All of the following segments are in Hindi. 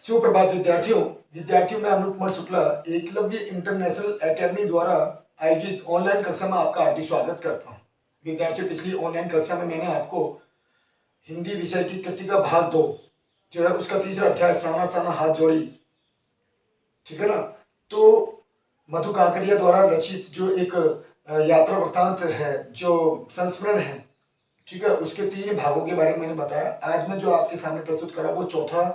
सुप्रभात विद्यार्थियों। मैं अनूप कुमार शुक्ला एकलव्य इंटरनेशनल एकेडमी द्वारा आयोजित ऑनलाइन कक्षा में आपका हार्दिक स्वागत करता हूं। विद्यार्थियों, पिछली ऑनलाइन कक्षा में मैंने आपको हिंदी विषय की कृतिका भाग 2 जो है उसका तीसरा अध्याय साना साना हाथ जोड़ी, ठीक है ना, तो मधु काकरिया द्वारा रचित जो एक यात्रा वृत्तांत है, जो संस्मरण है, ठीक है, उसके 3 भागों के बारे में मैंने बताया। आज मैं जो आपके सामने प्रस्तुत करा वो चौथा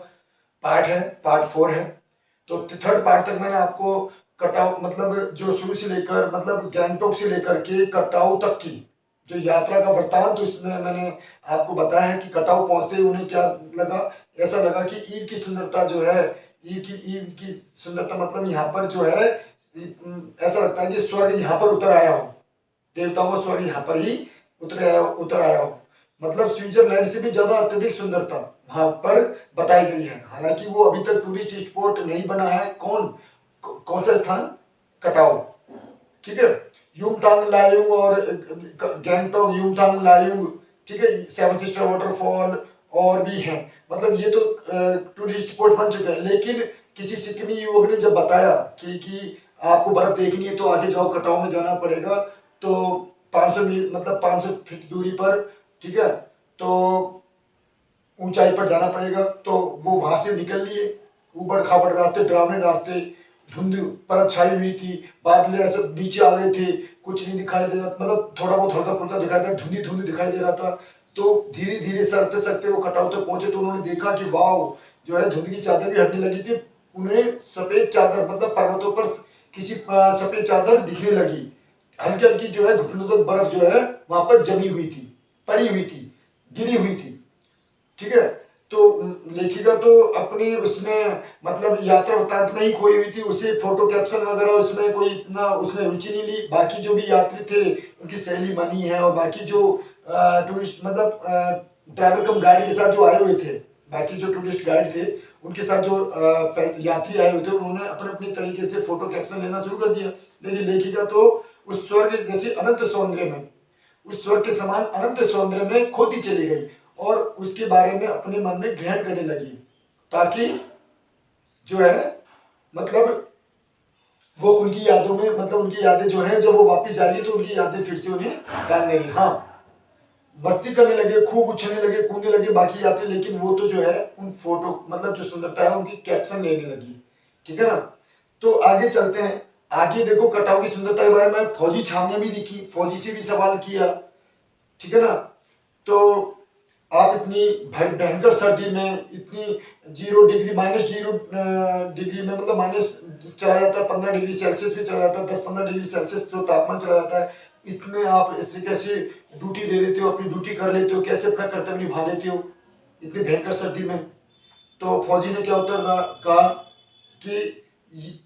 पार्ट है, पार्ट 4 है। तो थर्ड पार्ट तक मैंने आपको कटाव मतलब जो शुरू से लेकर मतलब गैंगटोक से लेकर के कटाव तक की जो यात्रा का वृत्तांत, तो इसमें मैंने आपको बताया है कि कटाव पहुंचते ही उन्हें क्या लगा। ऐसा लगा कि ईद की सुंदरता जो है, ईद की सुंदरता मतलब यहाँ पर जो है ऐसा लगता है कि स्वर्ग यहाँ पर उतर आया हो, देवताओं का स्वर्ग यहाँ पर ही उतर आया हो। मतलब स्विट्जरलैंड से भी ज्यादा अत्यधिक सुंदरता वहां पर बताई गई है। हालांकि वो अभी तक टूरिस्ट स्पॉट नहीं बना है। कौन सा स्थान? कटाव, ठीक है। युमथांग लायुंग और गैंगटॉक युमथांग लायुंग, ठीक है, सेवन सिस्टर वाटरफॉल और भी हैं। मतलब ये तो टूरिस्ट स्पॉट बन चुके हैं। लेकिन किसी सिक्किमी युवक ने जब बताया कि आपको बर्फ देखनी है तो आगे जाओ, कटाव में जाना पड़ेगा, तो 500 मील मतलब 500 फीट दूरी पर, ठीक है, तो ऊंचाई पर जाना पड़ेगा। तो वो वहां से निकल लिए। ऊबड़ खाबड़ रास्ते, डरावने रास्ते, धुंध परत छाई हुई थी, बादल ऐसे नीचे आ गए थे, कुछ नहीं दिखाई दे रहा, मतलब थोड़ा बहुत हल्का फुल्का दिखाई दे रहा, धुंधी धुंध दिखाई दे रहा था। तो धीरे धीरे सरकते सरकते वो कटाव तक पहुंचे तो उन्होंने देखा कि वाह, जो है धुंध की चादर भी हटने लगी थी। उन्हें सफेद चादर मतलब पर्वतों पर किसी सफेद चादर दिखने लगी। हल्की हल्की जो है घुटनों बर्फ जो है वहां पर जमी हुई थी, पड़ी हुई थी, गिरी हुई थी, ठीक है। तो लेखिका तो अपनी उसमें मतलब यात्रा वृत्तांत में ही खोई हुई थी। उसे फोटो कैप्शन वगैरह उसमें कोई इतना उसने रुचि नहीं ली। बाकी जो भी यात्री थे उनकी सहेली बनी है, और बाकी जो टूरिस्ट मतलब ड्राइवर कम गाइड के साथ जो आए हुए थे, बाकी जो टूरिस्ट गाइड थे उनके साथ जो यात्री आए हुए थे, उन्होंने अपने अपने तरीके से फोटो कैप्शन लेना शुरू कर दिया। लेकिन लेखिका तो उस स्वर्ग जैसे अनंत सौंदर्य में, उस स्वर्ग के समान अनंत सौंदर्य में खोती चली गई और उसके बारे में अपने मन में ग्रहण करने लगी, ताकि जो है मतलब वो उनकी यादों में मतलब उनकी यादें जो है जब वो वापस जाएगी तो उनकी यादें फिर से उन्हें याद नहीं। हाँ, मस्ती करने लगे, खूब उछलने लगे, कूदने लगे बाकी यात्री। लेकिन वो तो जो है उन फोटो मतलब जो सुंदरता है उनकी कैप्शन लेने लगी, ठीक है ना। तो आगे चलते हैं। आगे देखो, कटाव की सुंदरता के बारे में फौजी छावनियां भी दिखी, फौजी से भी सवाल किया, ठीक है ना। तो आप इतनी भयंकर सर्दी में इतनी 0 डिग्री -0 डिग्री में मतलब माइनस चला जाता है, 15 डिग्री सेल्सियस भी चला जाता है, 10-15 डिग्री सेल्सियस जो तापमान चला जाता है, इतने आप ऐसे कैसे ड्यूटी दे देते हो, अपनी ड्यूटी कर लेते हो, कैसे अपना कर्तव्य निभा लेते हो इतनी भयंकर सर्दी में। तो फौजी ने क्या उत्तर कहा कि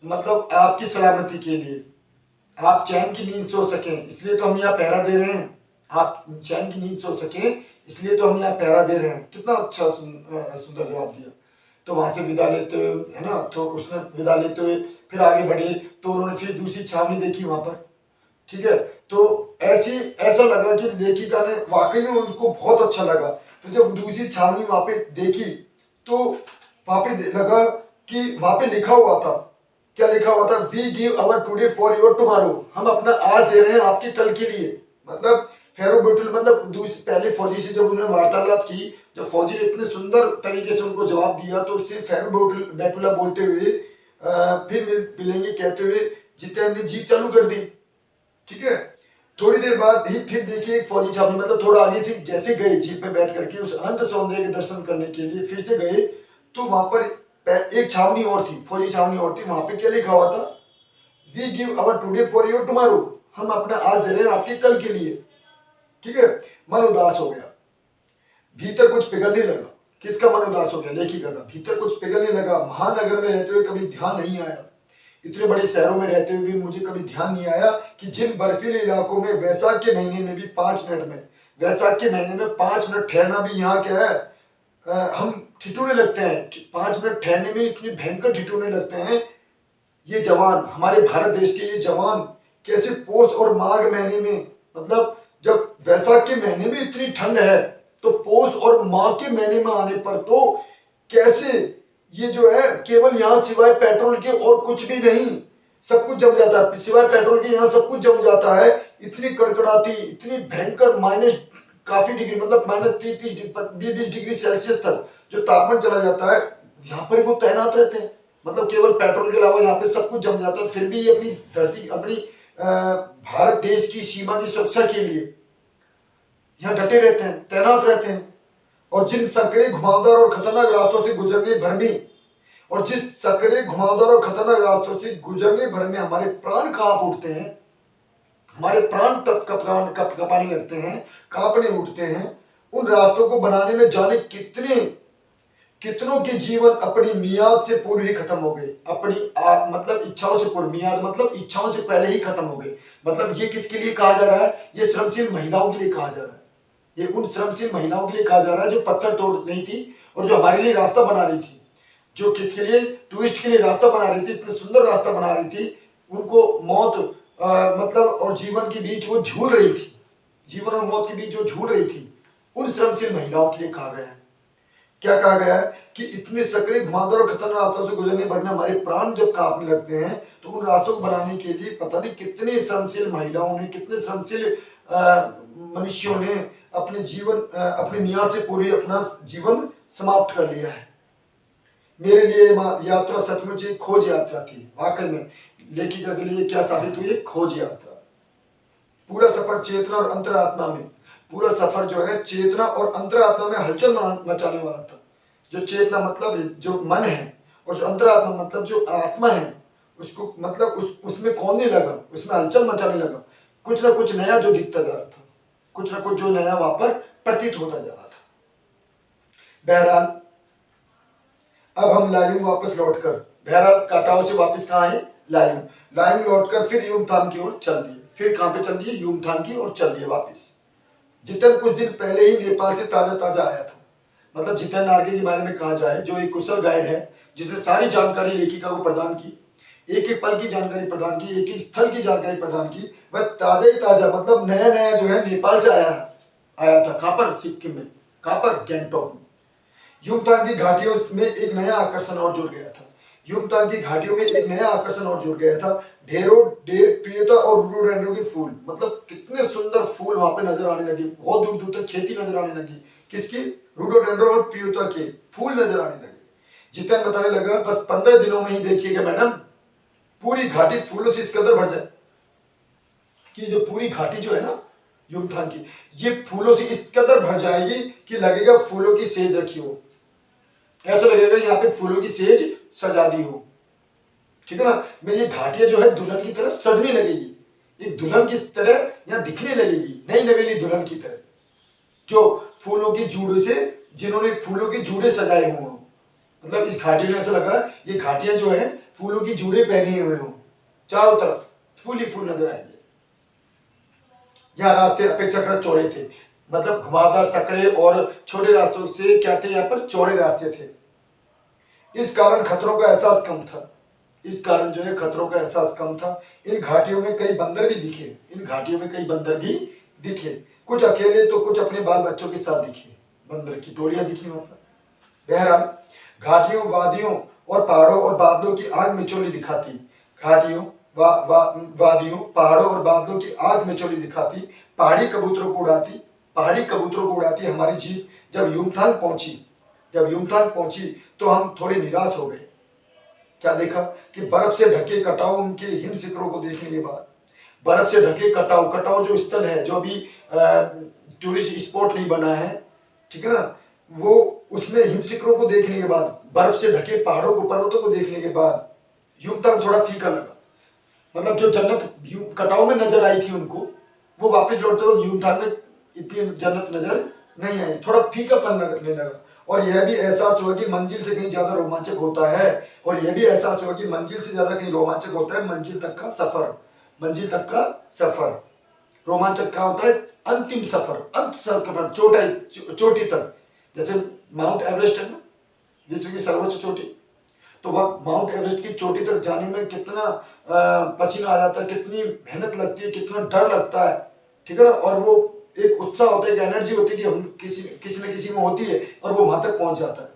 मतलब आपकी सलामती के लिए, आप चैन की नींद सो सके इसलिए तो हम यहाँ पहरा दे रहे हैं। आप चैन की नींद सो सके इसलिए तो हम यहाँ पहरा दे रहे हैं। कितना अच्छा सुंदर जवाब दिया। तो वहां से विदा लेते हुए, है ना, तो उसने विदा लेते हुए फिर आगे बढ़े। तो उन्होंने फिर दूसरी छावनी देखी वहां पर, ठीक है। तो ऐसा लगा कि लेखिका ने वाकई में उनको बहुत अच्छा लगा। तो जब दूसरी छावनी वहां पे देखी तो वहां पे लगा कि वहां पे लिखा हुआ था, क्या लिखा हुआ था? We give our today for your tomorrow, हम अपना आज दे रहे हैं आपके कल के लिए। मतलब फेरो बेटुल मतलब पहले फौजी से जब उन्होंने वार्तालाप की, जब फौजी ने इतने सुंदर तरीके से उनको जवाब दिया तो उससे फेरो बेटुला बोलते हुए फिर मिलेंगे कहते हुए जितेन ने जीप चालू कर दी, ठीक है। थोड़ी देर बाद ही फिर देखिए एक फौजी छावनी मतलब थोड़ा आगे से जैसे गए जीप में बैठ करके उस अनंत सौंदर्य के दर्शन करने के लिए फिर से गए, तो वहां पर एक छावनी और थी, फौजी छावनी और थी। वहां पे क्या लिखा हुआ था? We give our today for your tomorrow, हम अपना आज दे रहे हैं आपके कल के लिए, ठीक है। मन उदास हो गया, भीतर कुछ पिघलने लगा। किसका मन उदास हो गया? लेखिका का। भीतर कुछ पिघलने लगा। महानगर में रहते हुए कभी ध्यान नहीं आया, इतने बड़े शहरों में रहते हुए भी मुझे कभी ध्यान नहीं आया कि जिन बर्फीले इलाकों में वैसाख के महीने में भी 5 मिनट में, वैसाख के महीने में 5 मिनट ठहरना भी यहाँ क्या है, हम ठिठुरने लगते हैं। 5 मिनट ठहरने में इतनी भयंकर ठिठुरने लगते हैं। ये जवान, हमारे भारत देश के ये जवान कैसे पोष और माघ महीने में, मतलब जब वैसाख के महीने में इतनी ठंड है तो पोष और माघ के महीने में आने पर तो कैसे ये जो है केवल यहाँ सिवाय पेट्रोल के और कुछ भी नहीं, सब कुछ जम जाता है, सिवाय पेट्रोल के यहाँ सब कुछ जम जाता है। इतनी कड़कड़ाती, इतनी भयंकर माइनस काफी डिग्री, मतलब माइनस 30-20 डिग्री सेल्सियस तक जो तापमान चला जाता है, यहाँ पर वो तैनात रहते हैं। मतलब केवल पेट्रोल के अलावा यहाँ पे सब कुछ जम जाता है, फिर भी ये अपनी धरती, अपनी भारत देश की सीमा की सुरक्षा के लिए यहाँ डटे रहते हैं, तैनात रहते हैं। और जिन संकरे, घुमावदार और खतरनाक रास्तों से गुजरने भर में, और जिस संकरे, घुमावदार और खतरनाक रास्तों से गुजरने भर में हमारे प्राण कांप उठते हैं, हमारे प्राण तब कपाने लगते हैं, कांपने उठते हैं, उन रास्तों को बनाने में जाने कितनों के जीवन अपनी मियाद से पूर्व ही खत्म हो गए, अपनी मतलब इच्छाओं से पूर्व, मियाद मतलब इच्छाओं से पहले ही खत्म हो गए। मतलब ये किसके लिए कहा जा रहा है? ये श्रमशील महिलाओं के लिए कहा जा रहा है। ये उन श्रमशील महिलाओं के लिए कहा जा रहा है जो पत्थर तोड़ रही थी और जो हमारे लिए रास्ता बना रही थी, जो किसके लिए? टूरिस्ट के लिए रास्ता बना रही थी, इतना सुंदर रास्ता बना रही थी। उनको मौत मतलब और जीवन के बीच वो झूल रही थी, जीवन और मौत के बीच जो झूल रही थी, उन श्रमशील महिलाओं के लिए कहा गया है। क्या कहा गया है कि इतने सकरे, घुमावदार और खतरनाक रास्तों से गुजरने भर में हमारे प्राण जब कांपने लगते हैं, तो उन रास्तों को बनाने के लिए पता नहीं कितने श्रमशील महिलाओं ने, कितने श्रमशील मनुष्यों ने अपने जीवन, अपनी मियाद से पूरी अपना जीवन समाप्त कर लिया है। मेरे लिए यात्रा सचमुच एक खोज यात्रा थी, वाकई में लेखिका के लिए क्या साबित हुई? खोज यात्रा। पूरा सफर चेतना और अंतरात्मा में, पूरा सफर जो है चेतना और अंतरात्मा में हलचल मचाने वाला था। जो चेतना मतलब जो मन है, और जो अंतरात्मा मतलब जो आत्मा है, उसको मतलब उसमें खोने लगा, उसमें हलचल मचाने लगा। कुछ ना कुछ नया जो दिखता जा रहा था, कुछ ना कुछ जो नया वहां पर प्रतीत होता जा रहा था। बहरहाल अब हम लायुंग वापस लौटकर, बहरहाल काटाओ से वापस कहाँ है? लायुंग। लायुंग लौटकर फिर युमथांग की ओर चल दिए। फिर कहाँ पे चल दिए? युमथांग की ओर चल दिए वापस। जितन कुछ दिन पहले ही नेपाल से ताजा आया था। मतलब जितन नार्गे के बारे में कहा जाए, जो एक कुशल गाइड है, जिसने सारी जानकारी लेखिका को प्रदान की, एक एक पल की जानकारी प्रदान की, एक एक स्थल की जानकारी प्रदान की, वह ताजा ही ताजा, मतलब नया नया जो है नेपाल से आया था। कहां पर? सिक्किम में। कहां पर? गैंगटॉक में। युमथांग की घाटियों में एक नया आकर्षण और जुड़ गया था। युमथांग की घाटियों में एक नया आकर्षण और जुड़ गया था। ढेर प्रियता और रोडोडेंड्रन के फूल, मतलब कितने सुंदर फूल वहां पे नजर आने लगे। बहुत दूर दूर तक खेती नजर आने लगी। किसकी? रोडोडेंड्रन और प्रियता के फूल नजर आने लगे। जितन बताने लगा बस 15 दिनों में ही देखिएगा मैडम, पूरी घाटी फूलों से इस कदर भर जाए कि जो पूरी घाटी जो है ना युमथांग की, ये फूलों से इस कदर भर जाएगी कि लगेगा फूलों की सेज रखी हो। ऐसा लगेगा यहाँ पे फूलों की सेज सजा दी हो। ठीक है ना? मैं ये घाटियां जो है दुल्हन की तरह सजने लगेगी, एक दुल्हन की तरह यहाँ दिखने लगेगी, नई नवेली दुल्हन की तरह, जो फूलों की जूड़ों से, जिन्होंने फूलों के जूड़े सजाए हुए हों। मतलब इस घाटी में ऐसा लगा ये घाटियां जो है फूलों की जूड़े पहने हुए हों, चारों तरफ फूल ही फूल नजर आएंगे। यहाँ रास्ते अपेक्षाकृत चौड़े थे, मतलब घुमावदार, सकड़े और छोटे रास्तों से क्या थे? यहाँ पर चौड़े रास्ते थे। इस कारण खतरों का एहसास कम था। इस कारण जो है खतरों का एहसास कम था। इन घाटियों में कई बंदर भी दिखे, इन घाटियों में कई बंदर भी दिखे, कुछ अकेले तो कुछ अपने बाल बच्चों के साथ दिखे, बंदर की टोलियां दिखी वहां पर। बहरहाल घाटियों, वादियों और पहाड़ों और बादलों की आग मिचौली दिखाती, घाटियों, वादियों, पहाड़ों और बादलों की आग मिचौली दिखाती, पहाड़ी कबूतरों को उड़ाती, पहाड़ी कबूतरों को उड़ाती हमारी जीप जब युमथांग पहुंची तो हम थोड़े निराश हो गए। क्या देखा? कि बर्फ से ढके कटाव उनके हिम शिखरों को देखने के बाद, बर्फ से ढके कटाव जो स्थल है, जो अभी टूरिस्ट स्पॉट नहीं बना है, ठीक है ना, वो उसमें हिम शिखरों को देखने के बाद, बर्फ से ढके पहाड़ों को, पर्वतों को देखने के बाद युमथांग थोड़ा फीका लगा। मतलब जो जन्नत कटाव में नजर आई थी उनको, वो वापस लौटते वक्त युमथांग में इतनी जन्नत नजर नहीं आई, थोड़ा फीकापन लगने लगा। और यह भी एहसास हुआ कि मंजिल से कहीं ज्यादा रोमांचक होता है, और यह भी एहसास हुआ कि मंजिल से ज्यादा कहीं रोमांचक होता है मंजिल तक का सफर। मंजिल तक का सफर रोमांचक क्या होता है? अंतिम सफर, अंत सफर, चोटी तक। जैसे माउंट एवरेस्ट है ना, विश्व की सर्वोच्च चोटी, तो वह माउंट एवरेस्ट की चोटी तक जाने में कितना पसीना आ जाता है, कितनी मेहनत लगती है, कितना डर लगता है, ठीक है ना। और वो एक उत्साह होता है, एक एनर्जी होती है कि हम किसी न किसी में होती है और वो वहां तक पहुंच जाता है,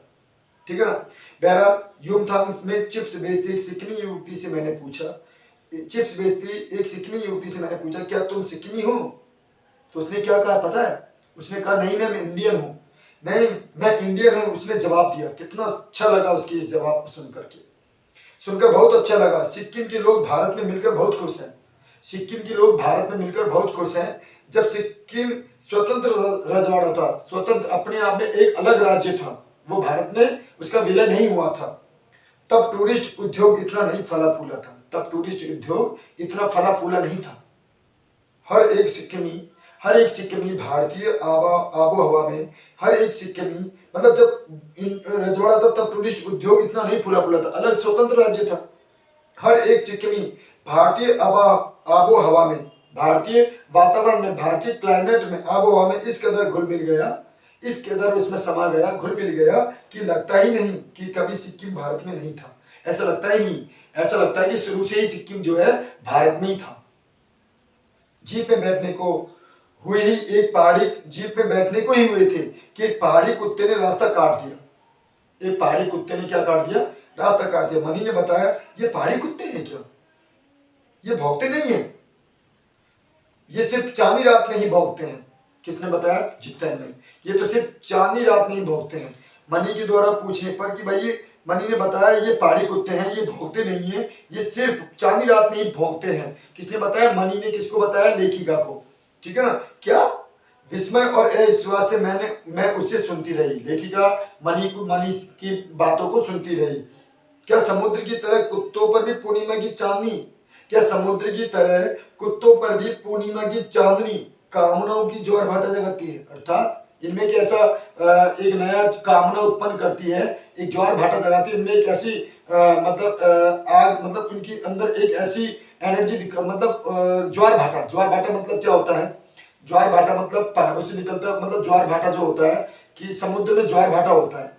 ठीक है ना। बहरहाल युमथांग में चिप्स बेचती एक सिक्किमी युवती से मैंने पूछा, चिप्स बेचती एक सिक्किमी युवती से मैंने पूछा, क्या तुम सिक्किमी हो? तो उसने क्या कहा पता है? उसने कहा नहीं मैं इंडियन हूँ। नहीं मैं इंडियन हूँ, उसने जवाब दिया। कितना अच्छा लगा उसके इस जवाब को सुनकर बहुत अच्छा लगा। सिक्किम के लोग भारत में मिलकर बहुत खुश हैं। सिक्किम के लोग भारत में मिलकर बहुत खुश हैं। जब सिक्किम स्वतंत्र रजवाड़ा था, स्वतंत्र अपने आप में एक अलग राज्य था, वो भारत में उसका विलय नहीं हुआ था, तब टूरिस्ट उद्योग इतना नहीं फला फूला था। तब टूरिस्ट उद्योग इतना फला फूला नहीं था। हर एक सिक्किमी भारतीय आबो हवा में, हर एक सिक्किमी मतलब जब रजवाड़ा था तब टूरिस्ट उद्योग इतना नहीं फूला फूला था, अलग स्वतंत्र राज्य था। हर एक सिक्किमी भारतीय आबो हवा में, भारतीय वातावरण में, भारतीय क्लाइमेट में, आबो हवा में इस कदर घुल मिल गया, इस कदर उसमें समा गया, घुल मिल गया कि लगता ही नहीं कि कभी सिक्किम भारत में नहीं था। ऐसा लगता ही नहीं, ऐसा लगता है कि शुरू से ही सिक्किम जो है भारत में ही था। जीप में बैठने को हुए ही एक पहाड़ी, जीप में बैठने को ही हुए थे कि एक पहाड़ी कुत्ते ने रास्ता काट दिया। एक पहाड़ी कुत्ते ने क्या काट दिया? रास्ता काट दिया। मनी ने बताया ये पहाड़ी कुत्ते हैं क्या? ये भौंकते नहीं है, ये सिर्फ चांदी रात में ही भौंकते हैं। किसने बताया? जितन ने। ये तो सिर्फ चांदी रात में ही भौंकते हैं। मनी के द्वारा पूछने पर कि भाई ये, मनी ने बताया ये पहाड़ी कुत्ते हैं, ये भौंकते नहीं है, ये सिर्फ चांदी रात में ही भौंकते हैं। किसने बताया? मनी ने। किसको बताया? लेखिका को। ठीक है ना? क्या विस्मय और अविश्वास से मैं उसे सुनती रही। लेखिका मनी की बातों को सुनती रही। क्या समुद्र की तरह कुत्तों पर भी पूर्णिमा की चांदनी, क्या समुद्र की तरह कुत्तों पर भी पूर्णिमा की चांदनी कामनाओं की ज्वार भाटा जगाती है? अर्थात इनमें एक ऐसा एक नया कामना उत्पन्न करती है, एक ज्वार भाटा जगाती है। इनमें एक ऐसी आग, मतलब उनकी अंदर एक ऐसी एनर्जी, मतलब ज्वार भाटा मतलब क्या होता है? ज्वार भाटा मतलब पहाड़ों से निकलता, मतलब ज्वार भाटा जो होता है कि समुद्र में ज्वार भाटा होता है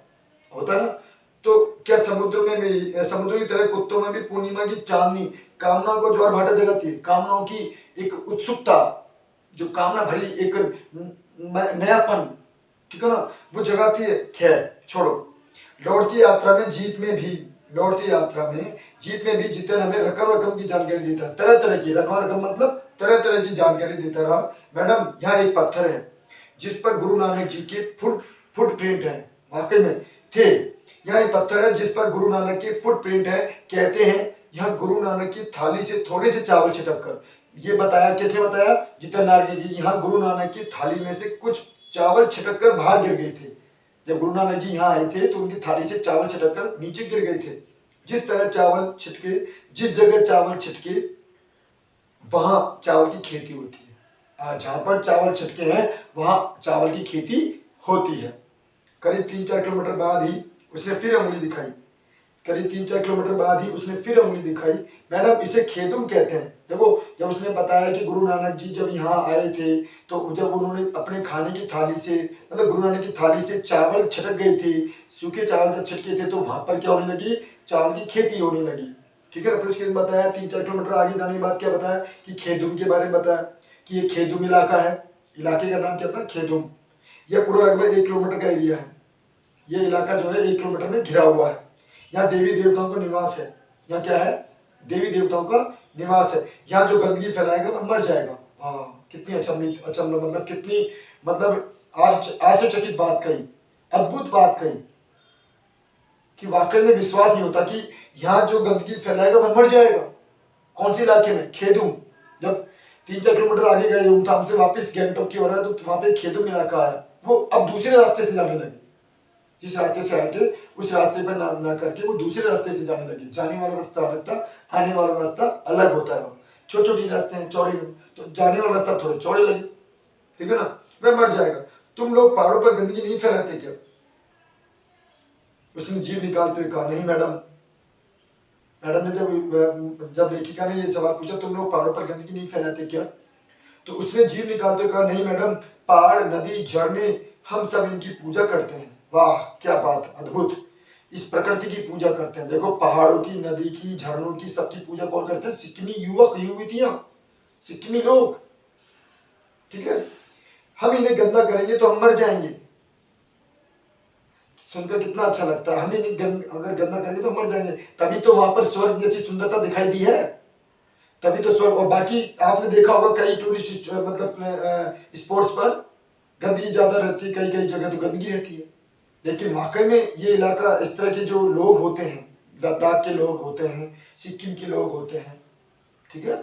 ना। तो क्या समुद्र में भी, समुद्र की तरह कुत्तों में भी पूर्णिमा की चांदनी कामना को ज्वार भाटा जगाती है? कामनाओं की एक उत्सुकता, जो कामना भरी एक नयापन, ठीक है ना, वो जगाती है। खैर छोड़ो। लौटती यात्रा में जीप में भी जितने हमें रकम की जानकारी देता है, तरह तरह की रकम मतलब तरह तरह की जानकारी देता रहा। मैडम यहाँ एक पत्थर है जिस पर गुरु नानक जी के फुटप्रिंट है। वाकई में थे। यहाँ एक पत्थर है जिस पर गुरु नानक के फुटप्रिंट है। कहते हैं यहाँ गुरु नानक की थाली से थोड़े से चावल छिटक कर, ये बताया किसने बताया? जितन नारगे जी। यहाँ गुरु नानक की थाली में से कुछ चावल छिटक कर बाहर गिर गए थे। जब गुरु नानक जी यहाँ आए थे तो उनकी थाली से चावल छिटक कर नीचे गिर गए थे। जिस तरह चावल छिटके, जिस जगह चावल छिटके वहां चावल की खेती होती है। जहां पर चावल छिटके हैं वहां चावल की खेती होती है। करीब 3-4 किलोमीटर बाद ही उसने फिर उंगली दिखाई। मैडम इसे खेदुम कहते हैं। देखो जब उसने बताया कि गुरु नानक जी जब यहाँ आए थे तो जब उन्होंने अपने खाने की थाली से, मतलब गुरु नानक की थाली से चावल छिटक गए थे, सूखे चावल जब छिटके थे तो वहां पर क्या होने लगी? चावल की खेती होने लगी। ठीक है ना? फिर उसके बाद बताया 3-4 किलोमीटर आगे जाने के बाद क्या बताया कि खेदुम के बारे में बताया कि ये खेदुम इलाका है। इलाके का नाम क्या था? खेदुम। यह पूरा लगभग 1 किलोमीटर का एरिया है। ये इलाका जो है 1 किलोमीटर में घिरा हुआ है। यहाँ देवी देवताओं का निवास है। यहाँ क्या है? देवी देवताओं का निवास है। यहाँ जो गंदगी फैलाएगा वो मर जाएगा। हाँ, कितनी अचंभ मतलब कितनी, मतलब आश्चर्यचकित बात कही, अद्भुत बात कही कि वाकई में विश्वास नहीं होता कि यहाँ जो गंदगी फैलाएगा वो मर जाएगा। कौन से इलाके में? खेदुम। जब 3-4 किलोमीटर आगे गए उमथाम से वापस गैंगटॉक की ओर है तो वहां पे खेदुम इलाका है। वो अब दूसरे रास्ते से जाने लगे। जिस रास्ते से आए थे उस रास्ते पर ना करके वो दूसरे रास्ते से जाने लगे। जाने वाला रास्ता अलग था, आने वाला रास्ता अलग होता है। छोटे छोटे रास्ते हैं, चौड़े, तो जाने वाला रास्ता थोड़े चौड़े लगे। ठीक है ना? वह मर जाएगा। तुम लोग पहाड़ों पर गंदगी नहीं फैलाते क्या? उसने जीभ निकालते हुए कहा, नहीं मैडम। मैडम ने जब लेखिका ने ये सवाल पूछा तुम लोग पहाड़ों पर गंदगी नहीं फैलाते क्या, तो उसने जीभ निकालते हुए कहा, नहीं मैडम, पहाड़, नदी, झरने, हम सब इनकी पूजा करते हैं। वाह क्या बात, अद्भुत। इस प्रकृति की पूजा करते हैं। देखो पहाड़ों की, नदी की, झरनों की, सबकी पूजा कौन करते हैं? सिक्किमी युवक युवतियां, सिक्किमी लोग। ठीक है? हम इन्हें गंदा करेंगे तो हम मर जाएंगे। सुनकर कितना अच्छा लगता है। हमें नहीं अगर गंदा करेंगे तो मर जाएंगे, तभी तो वहां पर स्वर्ग जैसी सुंदरता दिखाई दी है, तभी तो स्वर्ग। और बाकी आपने देखा होगा कई टूरिस्ट मतलब स्पॉट्स पर गंदगी ज्यादा रहती है, कई कई जगह तो गंदगी रहती है, लेकिन वाकई में ये इलाका इस तरह के जो लोग होते हैं, लद्दाख के लोग होते हैं, सिक्किम के लोग होते हैं, ठीक है,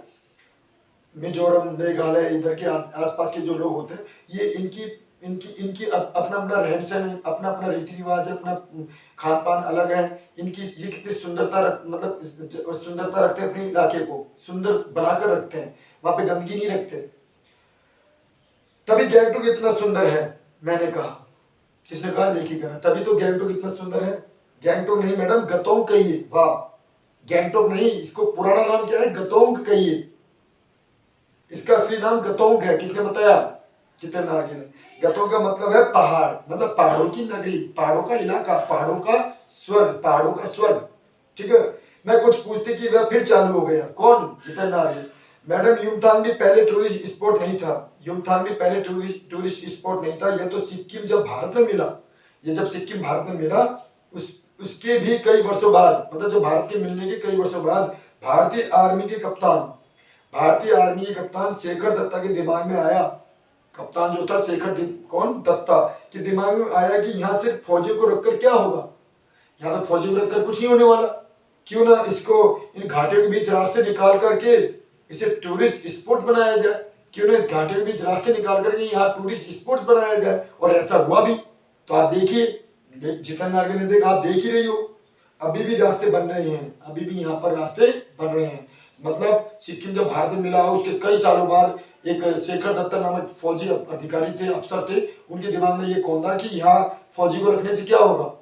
मिजोरम मेघालय इधर के आसपास के जो लोग होते हैं, ये इनकी इनकी इनकी अपना अपना रहन सहन, अपना अपना रीति रिवाज है, अपना खान पान अलग है। इनकी ये कितनी सुंदरता मतलब सुंदरता रखते हैं, अपने इलाके को सुंदर बनाकर रखते हैं, वहां पे गंदगी नहीं रखते, तभी गैंगटॉक इतना सुंदर है। मैंने कहा, किसने कहा? लेखिका ने। तभी तो गैंगटॉक इतना सुंदर है। गैंगटॉक नहीं मैडम, गतोंग कहिए। वाह, गैंगटॉक नहीं, इसको पुराना नाम क्या है? गतोंग कहिए। इसका असली नाम गतोंग है। किसने बताया? जितेंद्र नार्गे ने। गतोंग का मतलब है पहाड़, मतलब पहाड़ों की नगरी, पहाड़ों का इलाका, पहाड़ों का स्वर्ग, पहाड़ों का स्वर्ग, ठीक है। मैं कुछ पूछते कि वह फिर चालू हो गया। कौन? जितेंद्र नार्गे। मैडम युमथांग भी पहले टूरिस्ट स्पॉट नहीं था, युमथांग भी पहले टूरिस्ट स्पॉट नहीं था। यह तो सिक्किम जब भारत में मिला, ये जब सिक्किम भारत में मिला उसके भी कई वर्षों बाद, मतलब जो भारत के मिलने के कई वर्षों बाद, भारतीय आर्मी के कप्तान, भारतीय आर्मी के कप्तान शेखर दत्ता के दिमाग में आया, कप्तान जो था शेखर कौन? दत्ता के दिमाग में आया कि यहाँ सिर्फ फौजियों को रखकर क्या होगा, यहाँ पर फौजियों को रखकर कुछ नहीं होने वाला, क्यों ना इसको इन घाटियों के बीच रास्ते निकाल करके इसे टूरिस्ट स्पॉट बनाया जाए, क्यों ना इस घाटियों के बीच रास्ते निकाल करके यहाँ टूरिस्ट स्पॉट बनाया जाए। और ऐसा हुआ भी। तो आप देखिए, जितेंद्र नार्गे ने देखा, आप देख ही रही हो, अभी भी रास्ते बन रहे हैं, अभी भी यहाँ पर रास्ते बन रहे हैं। मतलब सिक्किम जब भारत में मिला, उसके कई सालों बाद एक शेखर दत्ता नामक फौजी अधिकारी थे, अफसर थे, उनके दिमाग में ये कौंधा कि यहाँ फौजी को रखने से क्या होगा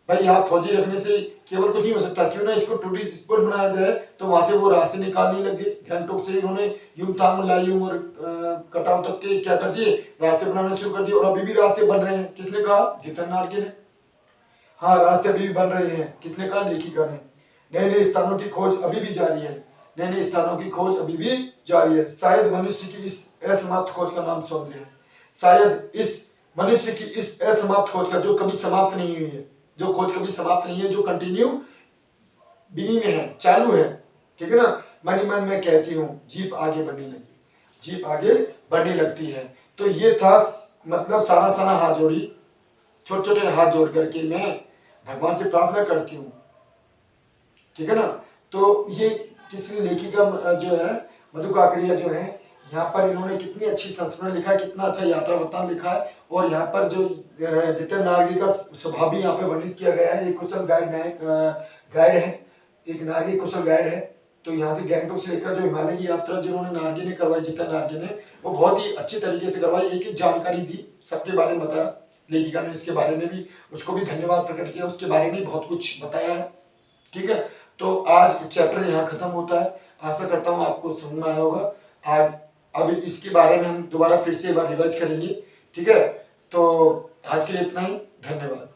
भाई, यहाँ फौजी रखने से केवल कुछ नहीं हो सकता, क्यों ना इसको टूरिस्ट स्पॉट बनाया जाए। तो वहां से वो रास्ते निकालने लगे, गैंगटॉक से इन्होंने युमथांग, लायुंग और कटाव तक के क्या कर दिए, रास्ते बनाना शुरू कर दिए। और अभी भी रास्ते बन रहे हैं। किसने कहा? जितेंद्र नार्गे ने। हाँ, रास्ते अभी भी बन रहे हैं। किसने कहा? लेखिका ने। नए नए स्थानों की खोज अभी भी जारी है, नए नए स्थानों की खोज अभी भी जारी है। शायद मनुष्य की इस असमाप्त खोज का नाम सौंदर्य है, शायद इस मनुष्य की इस असमाप्त खोज का, जो कभी समाप्त नहीं हुई है, जो खोज कभी समाप्त नहीं है, जो कंटिन्यू बिनी में है, चालू है, ठीक है ना। मन ही मन में कहती हूँ, जीप आगे बढ़ने लगी, जीप आगे बढ़ने लगती है। तो ये था मतलब साना साना हाथ जोड़ी, छोटे छोटे हाथ जोड़ करके मैं भगवान से प्रार्थना करती हूँ, ठीक है ना। तो ये तीसरी लेखिका जो है मधु काकड़िया जो है, यहाँ पर इन्होंने कितनी अच्छी संस्मरण लिखा है, कितना अच्छा यात्रा वृत्तांत लिखा है। और यहाँ पर जो जितेंद्र नार्गे का स्वभाव भी यहाँ पे वर्णित किया गया है। एक कुशल गाइड है, एक नार्गे कुशल गाइड है। तो यहाँ से गैंगटॉक से लेकर जो हिमालय की यात्रा जिन्होंने नार्गे ने करवाई, जितेंद्र नार्गे ने, वो बहुत ही अच्छी तरीके से करवाई, एक एक जानकारी दी, सबके बारे में बताया। लेखिका ने इसके बारे में भी, उसको भी धन्यवाद प्रकट किया, उसके बारे में बहुत कुछ बताया है, ठीक है। तो आज चैप्टर यहाँ खत्म होता है। आशा करता हूँ आपको समझ में आया होगा। आज अब इसके बारे में हम दोबारा फिर से एक बार रिवाइज करेंगे, ठीक है। तो आज के लिए इतना ही, धन्यवाद।